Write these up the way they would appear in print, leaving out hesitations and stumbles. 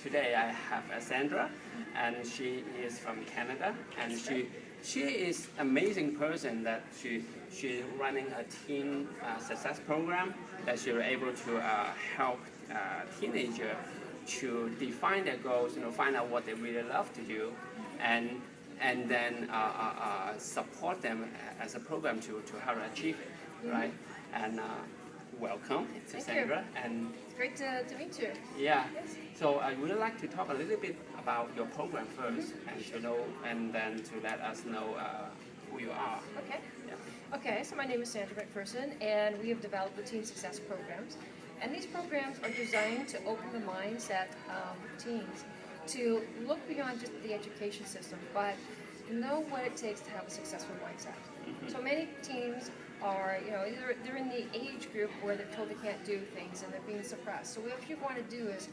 today I have Sandra, and she is from Canada, and she is amazing person that she's running a teen success program that she's able to help teenager to define their goals, find out what they really love to do, and then support them as a program to help achieve it, right? And welcome to Sandra. And it's great to meet you. Yeah. Yes. So I would like to talk a little bit about your program first, and then to let us know who you are. Okay. Yeah. Okay. So my name is Sandra Macpherson, and we have developed the teen success programs. And these programs are designed to open the mindset of teens to look beyond just the education system, but know what it takes to have a successful mindset. Mm-hmm. So many teens are, either they're in the age group where they're told they can't do things and they're being suppressed. So what you want to do is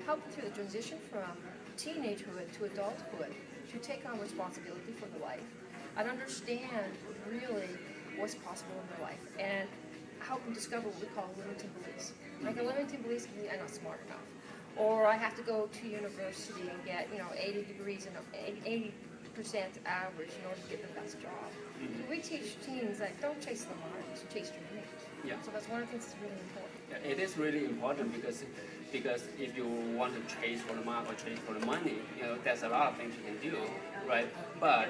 help them through the transition from teenagehood to adulthood to take on responsibility for their life and understand really what's possible in their life, and help them discover what we call limiting beliefs. Like a limiting belief is, I'm not smart enough, or I have to go to university and get 80 degrees and 80% average in order to get the best job. Mm-hmm. So we teach teens that don't chase the marks, chase your dreams. Yeah. So that's one of the things that's really important. Yeah, it is really important because if you want to chase for the mark or chase for the money, there's a lot of things you can do, right? But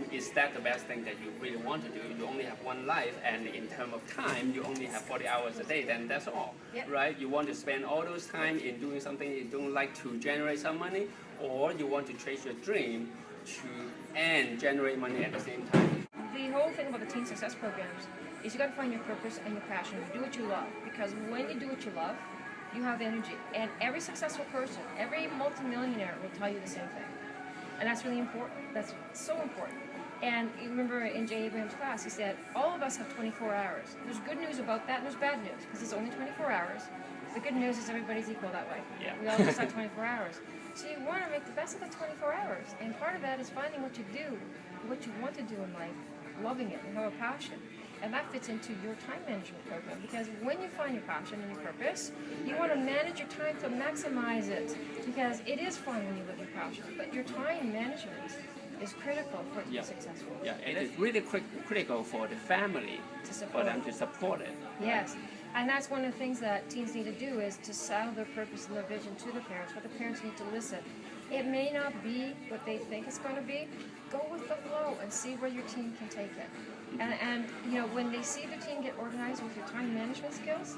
is that the best thing that you really want to do? You only have one life, and in terms of time, you only have 40 hours a day, then that's all, right? You want to spend all those time in doing something you don't like to generate some money, or you want to chase your dream and generate money at the same time. The whole thing about the teen success programs is you got to find your purpose and your passion. You do what you love, because when you do what you love, you have energy. And every successful person, every multimillionaire will tell you the same thing. And that's really important. That's so important. And you remember in Jay Abraham's class, he said, all of us have 24 hours. There's good news about that, and there's bad news, because it's only 24 hours. The good news is everybody's equal that way. Yeah. We all just have 24 hours. So you want to make the best of the 24 hours. And part of that is finding what you do, what you want to do in life, loving it, and have a passion. And that fits into your time management program, because when you find your passion and your purpose, you want to manage your time to maximize it, because it is fun when you live your passion, but your time management is critical for it to be successful. Yeah, it is really critical for the family, for them to support it. Yes, and that's one of the things that teens need to do, is to sell their purpose and their vision to the parents, but the parents need to listen. It may not be what they think it's going to be. Go with the flow and see where your teen can take it. And when they see the teen get organized with your time management skills,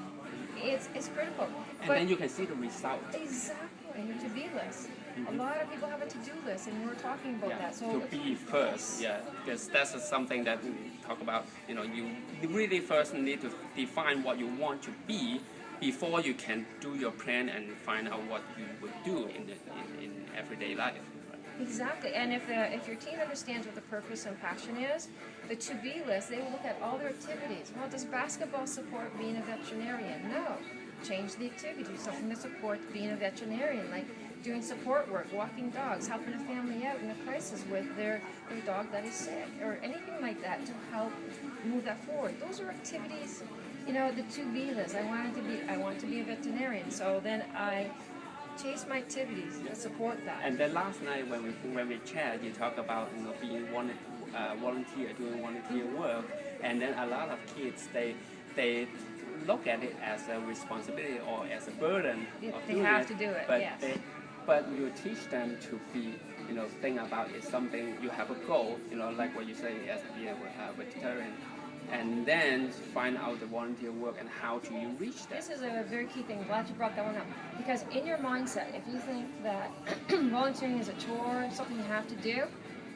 it's critical. And then you can see the result. Exactly, and your to-be list. Mm-hmm. A lot of people have a to-do list, and we're talking about that. So to be first, because that's something that we talk about. You really first need to define what you want to be before you can do your plan and find out what you would do in everyday life. Exactly, and if your teen understands what the purpose and passion is, the to-be list, they will look at all their activities. Well, does basketball support being a veterinarian? No. Change the activity, do something that supports being a veterinarian, like doing support work, walking dogs, helping a family out in a crisis with their dog that is sick, or anything like that to help move that forward. Those are activities, the to-be list. I want to be a veterinarian, so then I chase my activities and support that. And then last night when we chat, you talk about being volunteer, doing volunteer work, and then a lot of kids they look at it as a responsibility or as a burden. They have to do it. But yes. But you teach them to be, think about it, something you have a goal, like what you say as being a vegetarian, and then find out the volunteer work and how do you reach that. This is a very key thing. I'm glad you brought that one up, because in your mindset, if you think that volunteering is a chore, something you have to do,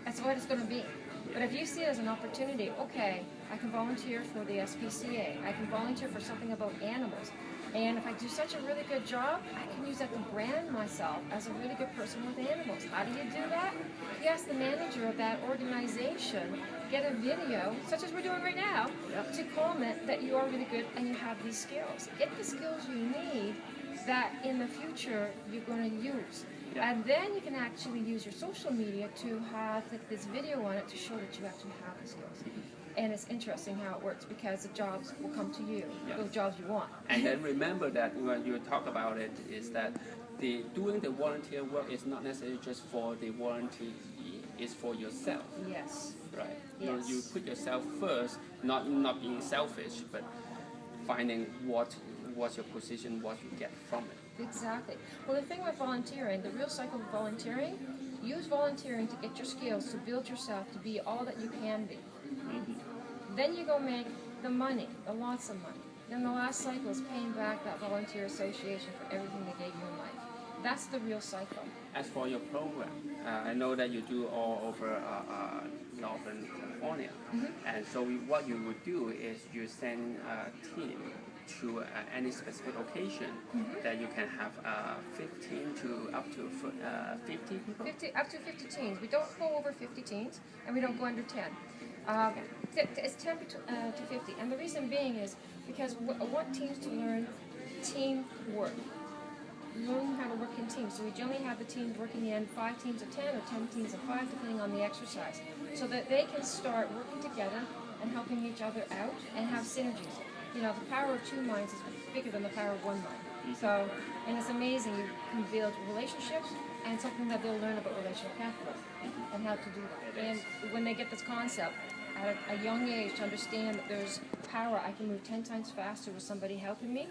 that's what it's going to be. But if you see it as an opportunity, okay, I can volunteer for the SPCA, I can volunteer for something about animals, and if I do such a really good job, I can use that to brand myself as a really good person with animals. How do you do that? You ask the manager of that organization, get a video, such as we're doing right now, to comment that you are really good and you have these skills. Get the skills you need that in the future you're going to use. And then you can actually use your social media to have this video on it to show that you actually have the skills. And it's interesting how it works, because the jobs will come to you, those jobs you want. And then remember that when you talk about it, is that the doing the volunteer work is not necessarily just for the volunteer, it's for yourself. Yes. Right. Yes. You put yourself first, not being selfish, but finding what's your position, what you get from it. Exactly. Well, the thing with volunteering, the real cycle of volunteering, use volunteering to get your skills, to build yourself, to be all that you can be. Mm-hmm. Then you go make the money, the lots of money. Then the last cycle is paying back that volunteer association for everything they gave you in life. That's the real cycle. As for your program, I know that you do all over Northern California. Mm-hmm. And so what you would do is you send a team to any specific location that you can have 15 to up to 50 people? Up to 50 teens. We don't go over 50 teens, and we don't go under 10. It's 10 to 50. And the reason being is because I want teams to learn teamwork. Learn how to work in teams. So we generally have the teams working in 5 teams of 10 or 10 teams of 5, depending on the exercise, so that they can start working together and helping each other out and have synergies. You know, the power of 2 minds is bigger than the power of 1 mind. So, and it's amazing. You can build relationships and something that they'll learn about relational capital and how to do that. And when they get this concept at a young age to understand that there's power, I can move 10 times faster with somebody helping me,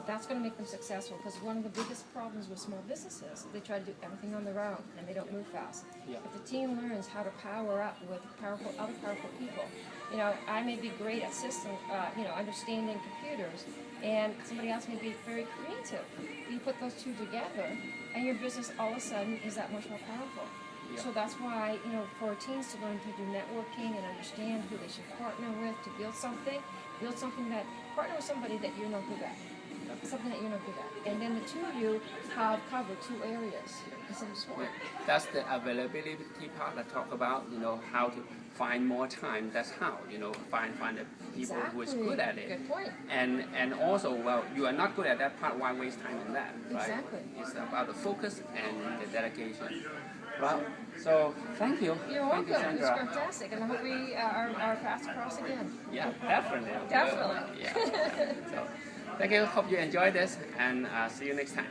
that's going to make them successful, because one of the biggest problems with small businesses, they try to do everything on their own and they don't move fast. If the team learns how to power up with other powerful people, you know, I may be great at understanding computers, and somebody else may be very creative. You put those two together, and your business all of a sudden is that much more powerful. So that's why, you know, for teens to learn to do networking and understand who they should partner with to build something that, partner with somebody that you're not good at. Something that you're not good at. And then the two of you have covered 2 areas instead of just 1. That's the availability part I talk about, you know, how to find more time. That's how, you know, find the people who is good at it. Good point. And also, well, you are not good at that part, why waste time on that, right? Exactly. It's about the focus and the dedication. Well, so thank you. You're Thank welcome. you, Sandra. It's fantastic. And I hope we our paths cross again. Yeah, definitely. Definitely. Yeah. So, thank you. Hope you enjoyed this, and see you next time.